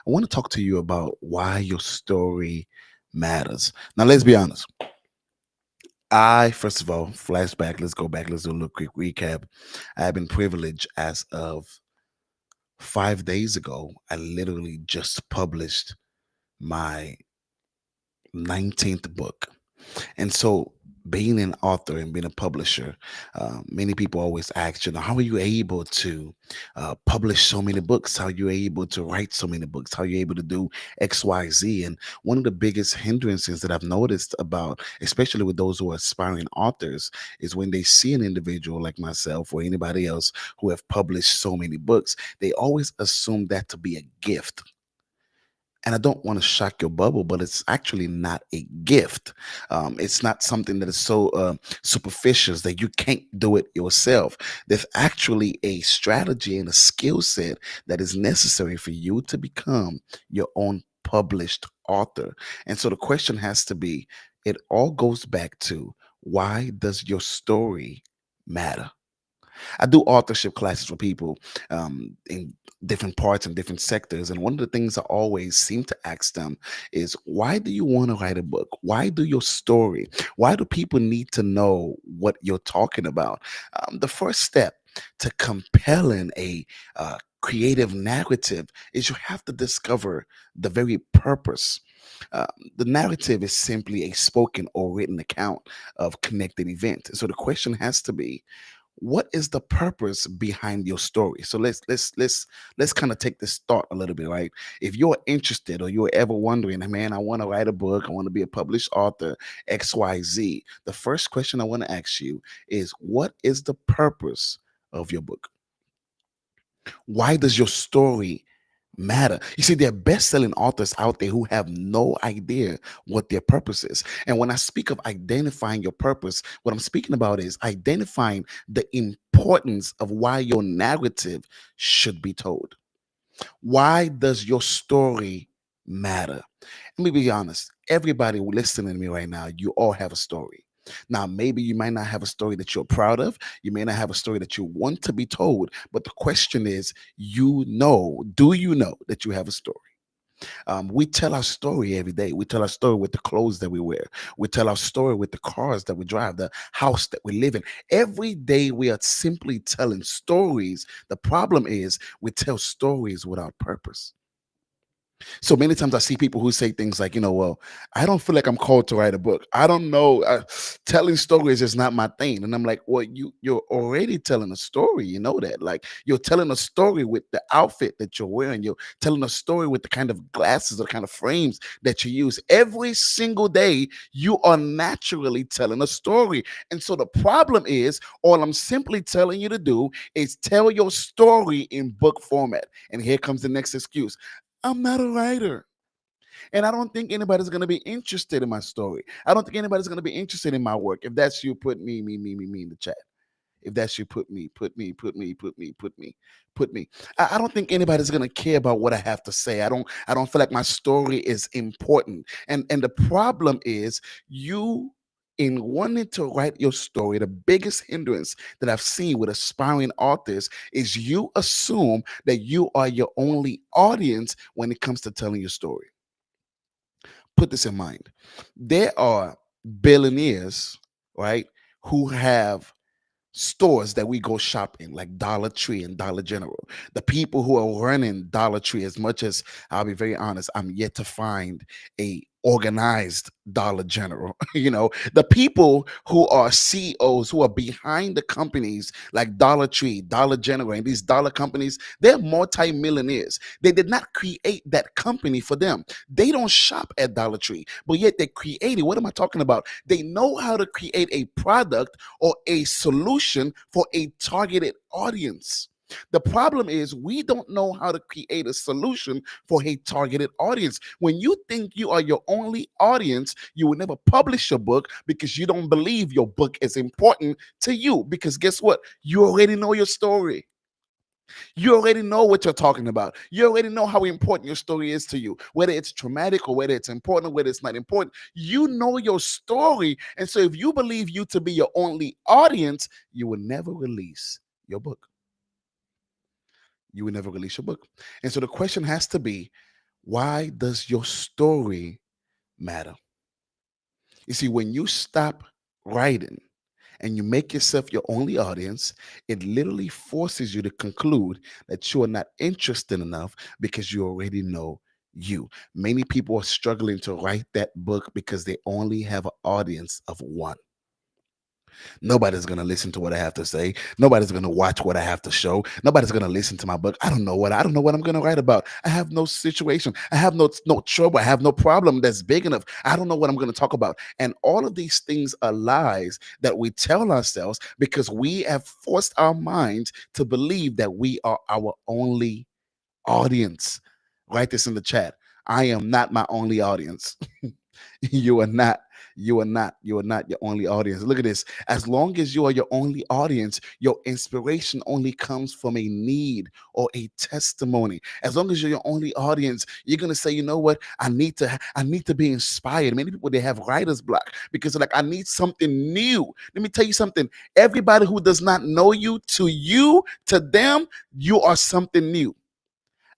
I want to talk to you about why your story matters. Now, let's be honest. First of all, flashback, let's go back, let's do a little quick recap. I have been privileged as of 5 days ago. I literally just published my 19th book. And so, being an author and being a publisher, many people always ask, how are you able to publish so many books? How are you able to write so many books? How are you able to do X, Y, Z? And one of the biggest hindrances that I've noticed about, especially with those who are aspiring authors, is when they see an individual like myself or anybody else who have published so many books, they always assume that to be a gift. And I don't want to shock your bubble, but it's actually not a gift. It's not something that is so superficial that you can't do it yourself. There's actually a strategy and a skill set that is necessary for you to become your own published author. And so the question has to be, it all goes back to, why does your story matter? I do authorship classes for people in different parts and different sectors. And one of the things I always seem to ask them is, why do you want to write a book? Why do your story? Why do people need to know what you're talking about? The first step to compelling a creative narrative is you have to discover the very purpose. Uh, the narrative is simply a spoken or written account of connected events. So the question has to be, what is the purpose behind your story? So let's kind of take this thought a little bit, right? If you're interested or you're ever wondering, man, I want to write a book, I want to be a published author, XYZ, the first question I want to ask you is, what is the purpose of your book? Why does your story matter? You see, there are best-selling authors out there who have no idea what their purpose is. And when I speak of identifying your purpose, what I'm speaking about is identifying the importance of why your narrative should be told. Why does your story matter? Let me be honest. Everybody listening to me right now, you all have a story. Now, maybe you might not have a story that you're proud of. You may not have a story that you want to be told. But the question is, do you know that you have a story? We tell our story every day. We tell our story with the clothes that we wear. We tell our story with the cars that we drive, the house that we live in. Every day we are simply telling stories. The problem is we tell stories without purpose. So many times I see people who say things like, well, I don't feel like I'm called to write a book. I don't know. Telling stories is not my thing. And I'm like, well, you're already telling a story. You know that. Like, you're telling a story with the outfit that you're wearing. You're telling a story with the kind of glasses or kind of frames that you use. Every single day, you are naturally telling a story. And so the problem is, all I'm simply telling you to do is tell your story in book format. And here comes the next excuse. I'm not a writer. And I don't think anybody's going to be interested in my story. I don't think anybody's going to be interested in my work. If that's you, put me in the chat. If that's you, put me. I don't think anybody's going to care about what I have to say. I don't feel like my story is important. And the problem is, you in wanting to write your story, the biggest hindrance that I've seen with aspiring authors is you assume that you are your only audience when it comes to telling your story. Put this in mind. There are billionaires, right, who have stores that we go shopping, like Dollar Tree and Dollar General. The people who are running Dollar Tree, as much as I'll be very honest, I'm yet to find a organized Dollar General. The people who are CEOs, who are behind the companies like Dollar Tree, Dollar General, and these dollar companies, they're multi-millionaires. They did not create that company for them. They don't shop at Dollar Tree, but yet they created, what am I talking about? They know how to create a product or a solution for a targeted audience. The problem is, we don't know how to create a solution for a targeted audience. When you think you are your only audience, you will never publish your book because you don't believe your book is important to you. Because guess what? You already know your story. You already know what you're talking about. You already know how important your story is to you, whether it's traumatic or whether it's important, whether it's not important. You know your story. And so if you believe you to be your only audience, you will never release your book. You will never release your book. And so the question has to be, Why does your story matter? You see, when you stop writing and you make yourself your only audience, it literally forces you to conclude that you are not interested enough because you already know you. Many people are struggling to write that book because they only have an audience of one. Nobody's going to listen to what I have to say. Nobody's going to watch what I have to show. Nobody's going to listen to my book. I don't know what I'm going to write about. I have no situation. I have no trouble. I have no problem that's big enough. I don't know what I'm going to talk about. And all of these things are lies that we tell ourselves because we have forced our minds to believe that we are our only audience. Write this in the chat. I am not my only audience. You are not. You are not. You are not your only audience. Look at this. As long as you are your only audience, your inspiration only comes from a need or a testimony. As long as you're your only audience, you're gonna say, you know what? I need to be inspired. Many people they have writer's block because they're like, I need something new. Let me tell you something. Everybody who does not know you, to them, you are something new.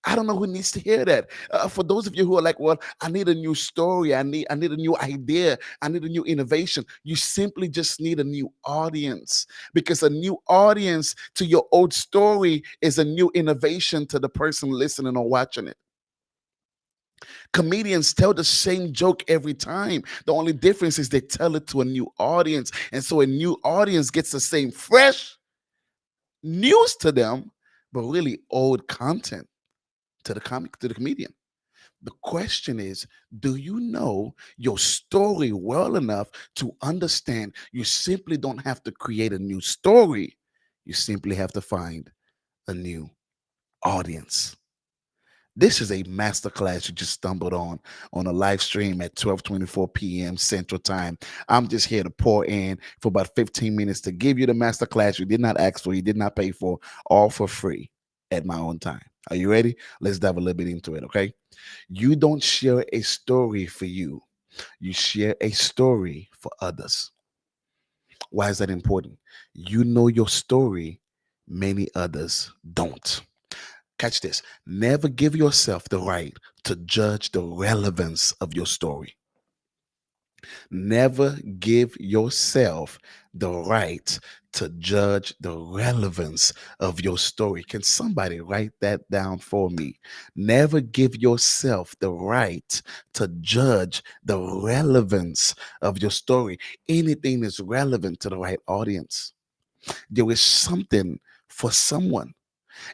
I don't know who needs to hear that. For those of you who are like, well, I need a new story. I need a new idea. I need a new innovation. You simply just need a new audience because a new audience to your old story is a new innovation to the person listening or watching it. Comedians tell the same joke every time. The only difference is they tell it to a new audience. And so a new audience gets the same fresh news to them, but really old content to the comedian. The question is, do you know your story well enough to understand you simply don't have to create a new story? You simply have to find a new audience. This is a masterclass you just stumbled on a live stream at 12:24 p.m. Central Time. I'm just here to pour in for about 15 minutes to give you the masterclass you did not ask for, you did not pay for, all for free at my own time. Are you ready? Let's dive a little bit into it, okay? You don't share a story for you. You share a story for others. Why is that important? You know your story, many others don't. Catch this. Never give yourself the right to judge the relevance of your story. Never give yourself the right to judge the relevance of your story. Can somebody write that down for me? Never give yourself the right to judge the relevance of your story. Anything is relevant to the right audience. There is something for someone.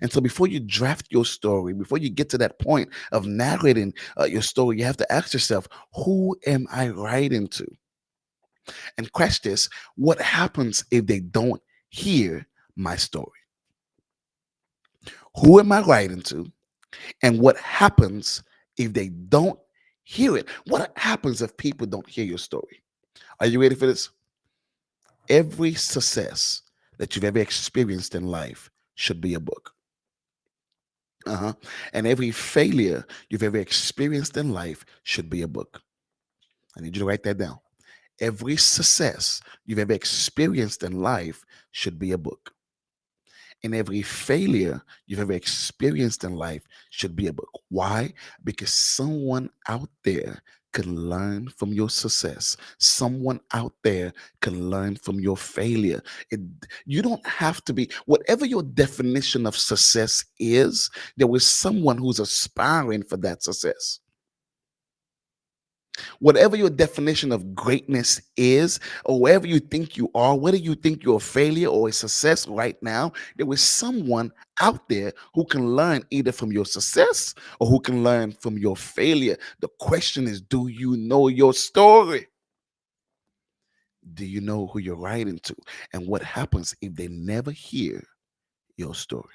And so before you draft your story, before you get to that point of narrating your story, you have to ask yourself, who am I writing to? And question this, what happens if they don't hear my story? Who am I writing to? And what happens if they don't hear it? What happens if people don't hear your story? Are you ready for this? Every success that you've ever experienced in life should be a book. Uh-huh. And every failure you've ever experienced in life should be a book. I need you to write that down. Every success you've ever experienced in life should be a book. And every failure you've ever experienced in life should be a book. Why? Because someone out there can learn from your success. Someone out there can learn from your failure. It, you don't have to be, whatever your definition of success is, there is someone who's aspiring for that success. Whatever your definition of greatness is, or wherever you think you are, whether you think you're a failure or a success right now, there is someone out there who can learn either from your success or who can learn from your failure. The question is, do you know your story? Do you know who you're writing to? And what happens if they never hear your story?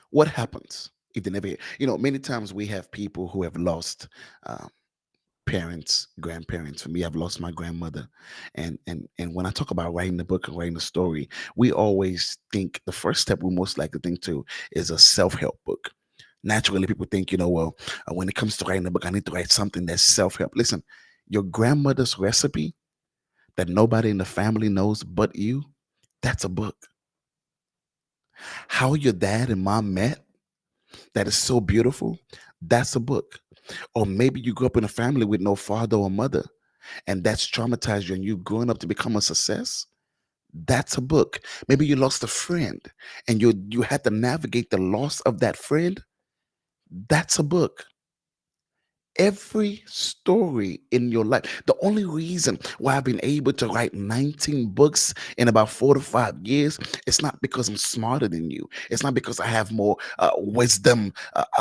What happens if they never hear? Many times we have people who have lost um, parents, grandparents. For me, I've lost my grandmother, and when I talk about writing the book and writing the story, we always think the first step we most likely think to is a self-help book. Naturally, people think, well, when it comes to writing a book, I need to write something that's self-help. Listen, your grandmother's recipe that nobody in the family knows but you, that's a book. How your dad and mom met, that is so beautiful. That's a book. Or maybe you grew up in a family with no father or mother, and that's traumatized you, and you growing up to become a success. That's a book. Maybe you lost a friend, and you had to navigate the loss of that friend. That's a book. Every story in your life. The only reason why I've been able to write 19 books in about 4 to 5 years, it's not because I'm smarter than you. It's not because I have more wisdom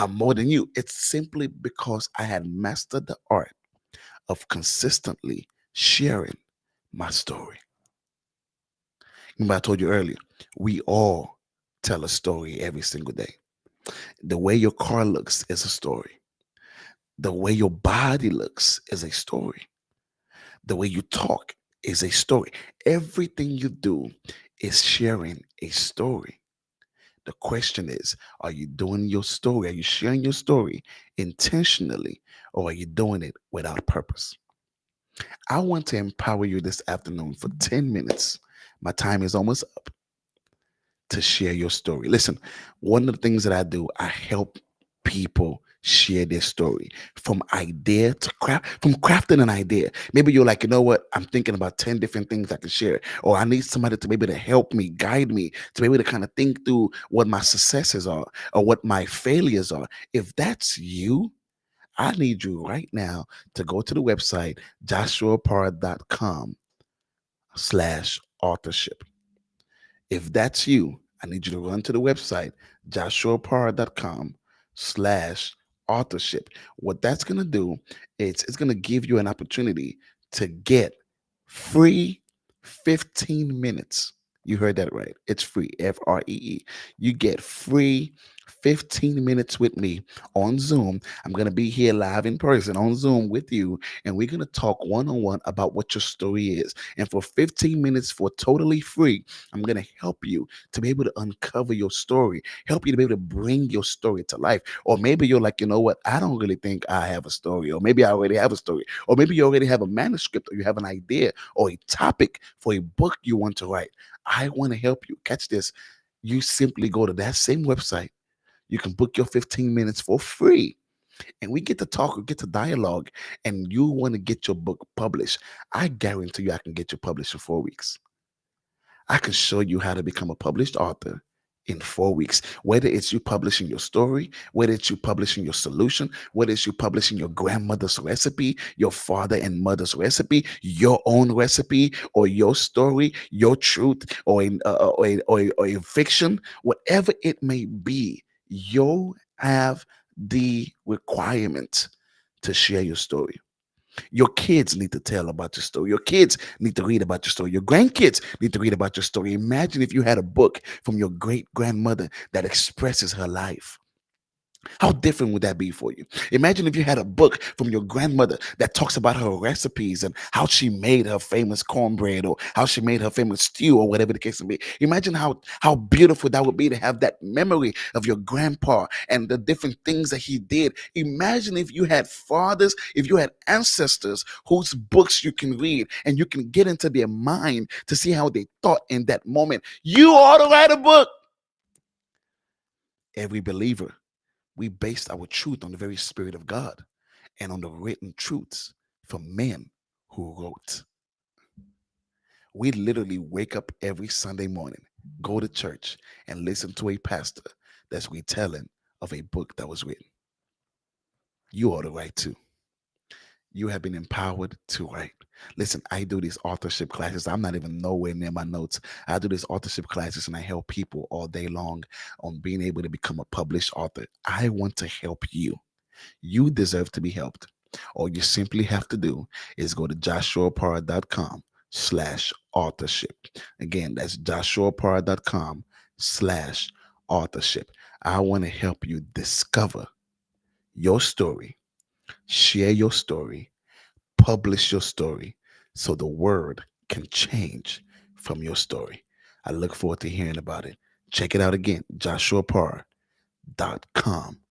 more than you. It's simply because I had mastered the art of consistently sharing my story. Remember, I told you earlier, we all tell a story every single day. The way your car looks is a story. The way your body looks is a story. The way you talk is a story. Everything you do is sharing a story. The question is, are you doing your story? Are you sharing your story intentionally, or are you doing it without purpose? I want to empower you this afternoon for 10 minutes. My time is almost up to share your story. Listen, one of the things that I do, I help people share their story from idea to craft, from crafting an idea. Maybe you're like, you know what? I'm thinking about 10 different things I can share, or I need somebody to be able to help me, guide me, to be able to kind of think through what my successes are or what my failures are. If that's you, I need you right now to go to the website joshuaparr.com/authorship. If that's you, I need you to run to the website, joshuaparr.com/authorship. What that's going to do is it's going to give you an opportunity to get free 15 minutes. You heard that right. It's free, FREE. You get free 15 minutes with me on Zoom. I'm going to be here live in person on Zoom with you, and we're going to talk one on one about what your story is. And for 15 minutes for totally free, I'm going to help you to be able to uncover your story, help you to be able to bring your story to life. Or maybe you're like, you know what? I don't really think I have a story. Or maybe I already have a story. Or maybe you already have a manuscript, or you have an idea or a topic for a book you want to write. I want to help you. Catch this. You simply go to that same website. You can book your 15 minutes for free, and we get to talk, we get to dialogue, and you want to get your book published. I guarantee you I can get you published in 4 weeks. I can show you how to become a published author in 4 weeks. Whether it's you publishing your story, whether it's you publishing your solution, whether it's you publishing your grandmother's recipe, your father and mother's recipe, your own recipe, or your story, your truth, or a fiction, whatever it may be, you have the requirement to share your story. Your kids need to tell about your story. Your kids need to read about your story. Your grandkids need to read about your story. Imagine if you had a book from your great grandmother that expresses her life. How different would that be for you? Imagine if you had a book from your grandmother that talks about her recipes and how she made her famous cornbread or how she made her famous stew or whatever the case may be. Imagine how beautiful that would be to have that memory of your grandpa and the different things that he did. Imagine if you had fathers, if you had ancestors whose books you can read and you can get into their mind to see how they thought in that moment. You ought to write a book. Every believer, we based our truth on the very Spirit of God and on the written truths from men who wrote. We literally wake up every Sunday morning, go to church, and listen to a pastor that's retelling of a book that was written. You ought to write too. You have been empowered to write. Listen, I do these authorship classes. I'm not even nowhere near my notes. I do these authorship classes and I help people all day long on being able to become a published author. I want to help you. You deserve to be helped. All you simply have to do is go to joshuaparra.com/authorship. Again, that's joshuaparra.com/authorship. I want to help you discover your story, share your story, publish your story so the word can change from your story. I look forward to hearing about it. Check it out again, joshuaparra.com